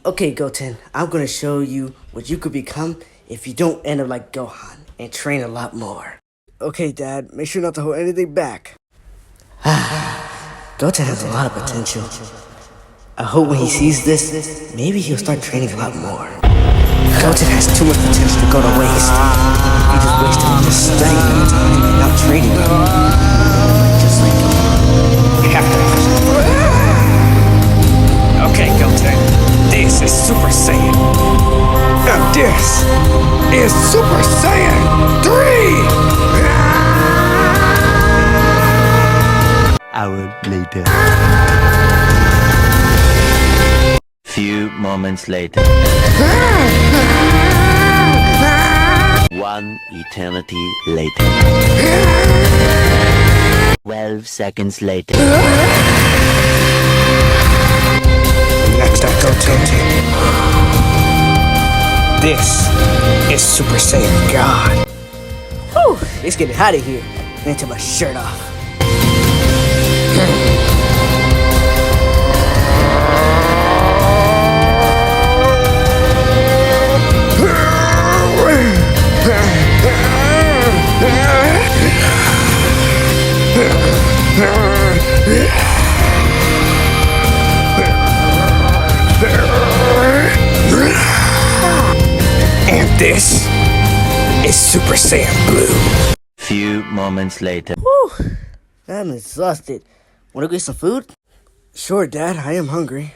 Okay, Goten, I'm gonna show you what you could become if you don't end up like Gohan and train a lot more. Okay, Dad, make sure not to hold anything back. Goten has a lot of potential. I hope when he sees this, maybe he'll start training a lot more. Goten has too much potential to go to waste. He just wasted all this stagnant time and not training him. Just like I have to push him. Okay, Goten, this is Super Saiyan. And this is Super Saiyan 3! Hour later. Few moments later. One eternity later. 12 seconds later. Next up, Goten. This is Super Saiyan God. Whew, it's getting hot in here. I'm gonna take my shirt off. And this is Super Saiyan Blue. Few moments later. Whew, I'm exhausted. Wanna get some food? Sure, Dad, I am hungry.